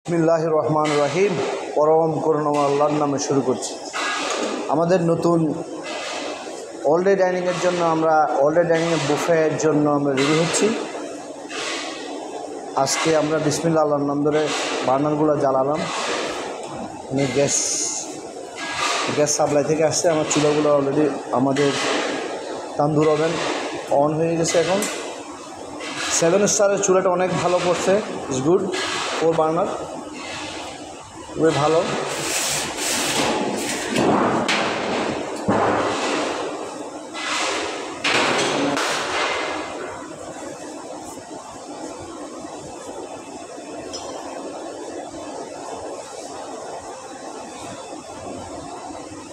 বিসমিল্লাহির রহমানির রহিম। পরম করুণাময় আল্লাহর নামে শুরু করছি। আমাদের নতুন অল ডে ডাইনিংয়ের জন্য আমরা বুফের জন্য আমরা রেডি হচ্ছি। আজকে আমরা বিসমিল্লাহ আল্লাহর নাম ধরে বার্নারগুলো জ্বালালাম। গ্যাস সাপ্লাই থেকে আসছে। আমার চুলাগুলো অলরেডি আমাদের তান্দুর ওভেন অন হয়ে গেছে। এখন 7 স্টারের চুলাটা অনেক ভালো পড়ছে। ইটস গুড 4 বার্নার, খুবই ভালো।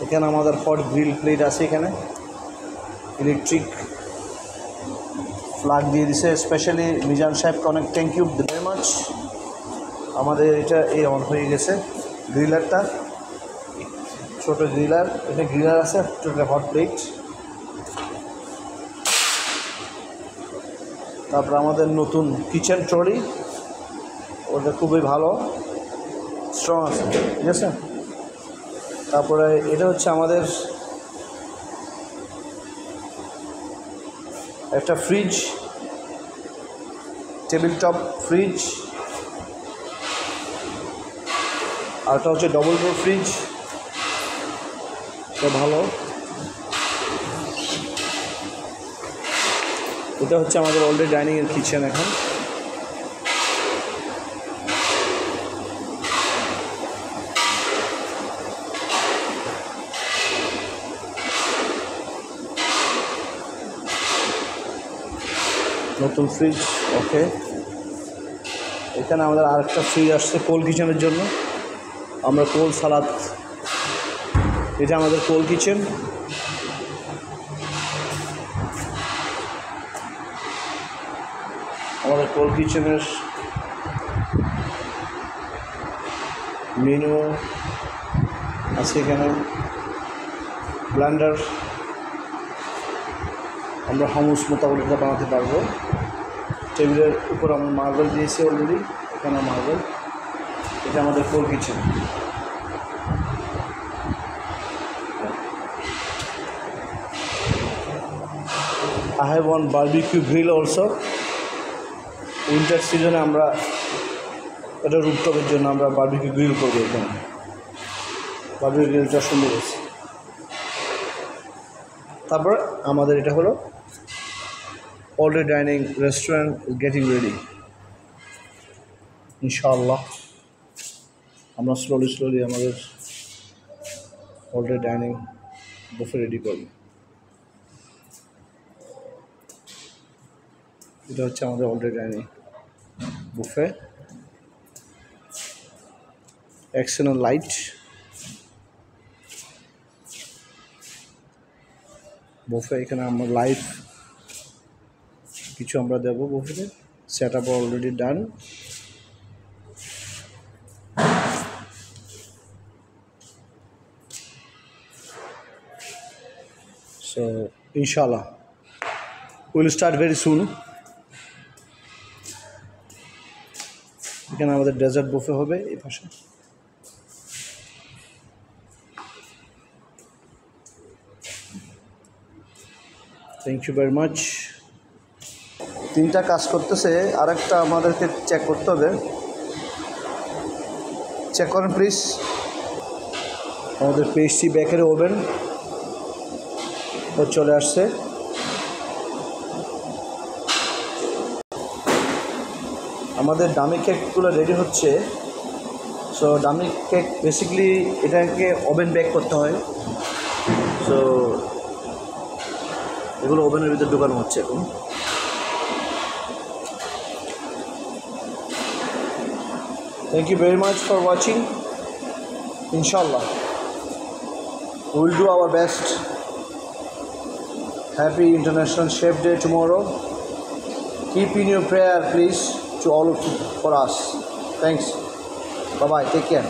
এখানে আমাদের হট গ্রিল প্লেট আছে। এখানে ইলেকট্রিক ফ্লাগ দিয়ে দিছে। স্পেশালি মিজান সাহেবকে অনেক থ্যাংক ইউ ভেরি মাচ। আমাদের এটা অন হয়ে গেছে। গ্রিলারটা ছোট গ্রিলার, এটা গ্রিলার আছে, হট প্লেট। তারপর আমাদের নতুন কিচেন ট্রলি, ওটা খুবই ভালো, স্ট্রং আছে, ঠিক আছে। তারপরে এটা হচ্ছে আমাদের একটা ফ্রিজ, টেবিল টপ ফ্রিজ। আর একটা হচ্ছে ডবল ডোর ফ্রিজ, এটা ভালো। এটা হচ্ছে আমাদের অল ডে ডাইনিংয়ের কিচেন। এখন নতুন ফ্রিজ, ওকে। এখানে আমাদের আরেকটা ফ্রিজ আসছে কোল কিচেনের জন্য। আমরা কোল সালাদ, এটা আমাদের কোল কিচেন। আমাদের কোল কিচেনের মেনু আছে এখানে। ব্লেন্ডার, আমরা হামুস মোতাবেক এটা বানাতে পারবো। টেবিলের উপর আমরা মার্বেল দিয়েছি অলরেডি, এখানে মার্বেল। এটা আমাদের cold kitchen. I have one barbecue grill also. Winter সিজনে আমরা এটা রুফটপের জন্য আমরা বারবিকিউ গ্রিল করবো। এখানে বারবিকিউ গ্রিলটা সুন্দর আছে। তারপর আমাদের এটা হলো all day dining restaurant getting ready. ইনশাআল্লাহ আমরা স্লোলি আমাদের all day dining buffet ready করব। এটা হচ্ছে আমাদের all day dining buffet. External light, buffet. এখানে আমরা লাইভ কিছু আমরা দেবো বুফেতে। Set up already done. So ইনশাআল্লাহ উইল স্টার্ট ভেরি সুন। এখানে আমাদের ডেজার্ট বুফে হবে এই পাশে। Thank you very much. 3টা কাজ করতেছে, আরেকটা আমাদেরকে চেক করতে হবে। চেক করেন প্লিজ। আমাদের পেস্ট্রি বেকারি ওভেন চলে আসছে। আমাদের ডামি কেকগুলো রেডি হচ্ছে। সো ডামি কেক বেসিক্যালি এটাকে ওভেন বেক করতে হয়। সো এগুলো ওভেনের ভিতরে ঢুকানো হচ্ছে এখন। Thank you very much for watching. Inshallah, we will do our best. Happy International Chef Day tomorrow. Keep in your prayer, please, to all of you, for us. Thanks. Bye-bye. Take care.